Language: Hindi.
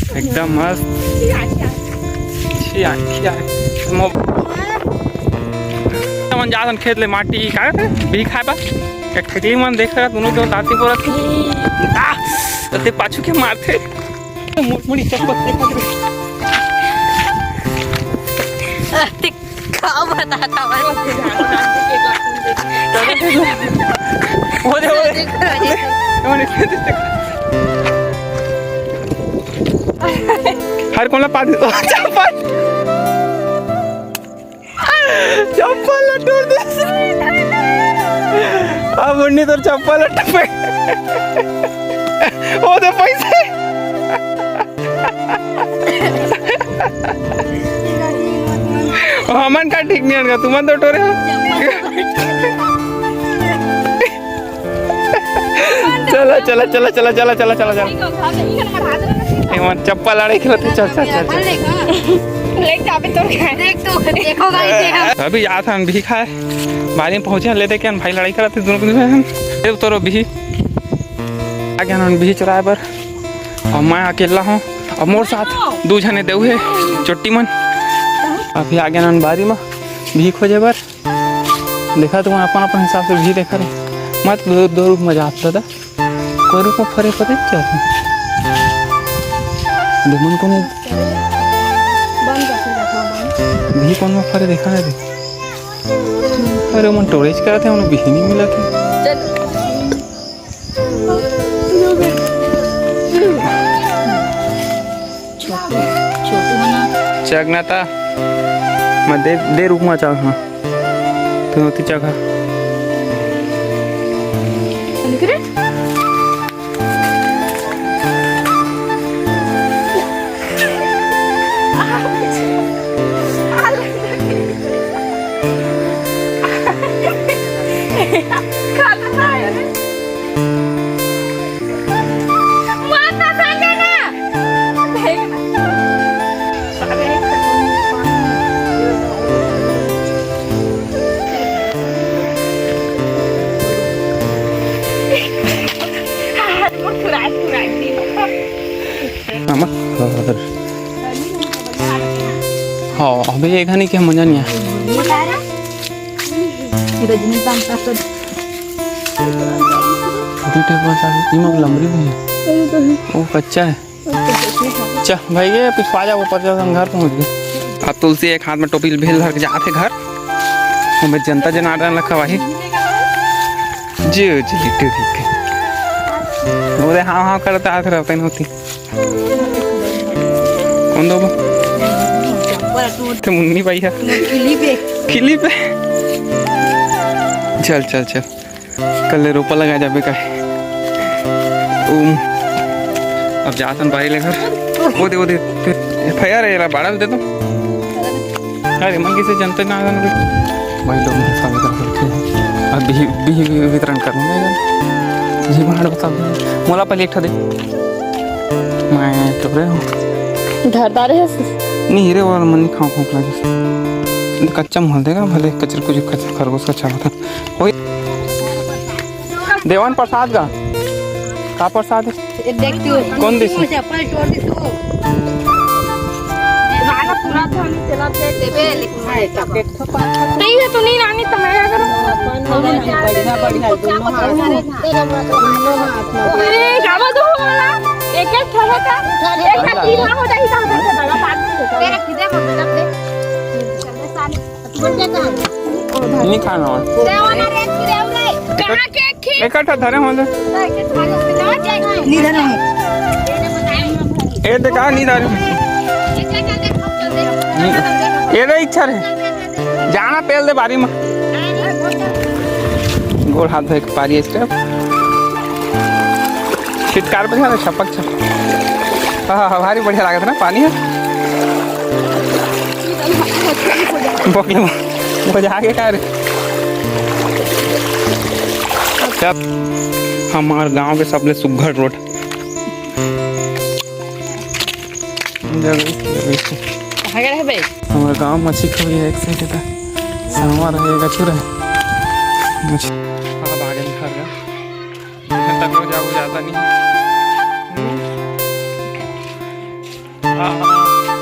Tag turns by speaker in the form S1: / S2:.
S1: एकदम मस्त मन जात खेत ले माटी का भी खाए बा एक ठेकली मन देख रहा दोनों के दाती बोरत ते पाछू के मारते मोट मोटी चप्पल
S2: ते का बताता
S1: हर कोणला पाच चप्पल चप्पल लटून दे अब उन्नी तर चप्पल लटपे ओ दे पैसे हमन का ठीक नहीं है तुम तो टोरे चला चला चला चला चला चला चला चला चप्पल आड़े खिलाते चल चल चल अभी याद हम भी खाए बारी में पहुंचे लेते क्या भाई लड़ाई कराते दोनों तो भी आगे भी चुराए पर और मैं अकेला हूँ और मोर साथ दो जने देव है चोटी मन अभी आगे ना बारी में भी खोजे पर देखा तो अपन अपन हिसाब से भी देखा रहे मत दो रूप में जाता था कोई रूप में फरे पता क्या दुमन को भी कौन में फरे देखा है अरे मन स्टोरेज करा थे उन्हें भी नहीं मिला था चगना था मैं दे रूप में चाह हाँ तो होती जगह हाँ अभी एखाने क्या मजा नहीं है लंबरी भी है वो कच्चा है अच्छा भाई ये पिछवा जाओ ऊपर जाओ हम घर पहुँच गए अब तुलसी एक हाथ में टोपी भेल धर के जाते घर हमें जनता जनार्दन रखा वही जी जी ठीक है वो हाँ हाँ करता आते रहते होती कौन दो तो मुन्नी भाई है खिली पे चल चल चल कल रोपा लगा जाबे का अब जातन भाई ले घर वो दे फायर है यार बाड़ा दे दो अरे मन किसे जनता ना भाई लोग स्वागत करते हैं अब भी वितरण करूँगा जी भाड़ बता मोला पहले एक दे मैं तो रहे हूँ
S2: धरदार है
S1: नहीं हीरे वाला मन नहीं खाओ भूख लगे कच्चा महल देगा भले कचर कुछ खरगोश का अच्छा होता वही देवान प्रसाद का प्रसाद है
S2: देखती हूँ
S1: कौन दी
S2: चप्पल तोड़ दी तू राना पूरा था हम चला दे देबे लेकिन नहीं है तो नहीं रानी तो मैं क्या करूं बढ़िया दोनों हाथ अरे गावा दो वाला एक एक ठहरा का एक का तीन हो जाई ता बड़ा बात तेरा किधर मत रख दे चलने साले बढ़िया का
S1: नहीं खाना और
S2: देवाना रेत की रेव रे कहां के खी
S1: इकट्ठा धरे होले
S2: नहीं धरे
S1: ए देखा नहीं धरे ये रे इच्छा रे जाना पेल दे बारी में गोल हाथ धोए पारी इसका शीतकार पे था छपक छप हाँ भारी बढ़िया लगा था ना पानी है बोले वो जाके क्या रे हमारे गांव के सबले सुघड़ रोड हमारे गांव मच्छी खबरी है एक साइड का सामा रहेगा छुरा मच्छी हाँ बागन घर का तक हो जाओ जाता नहीं हाँ, हाँ।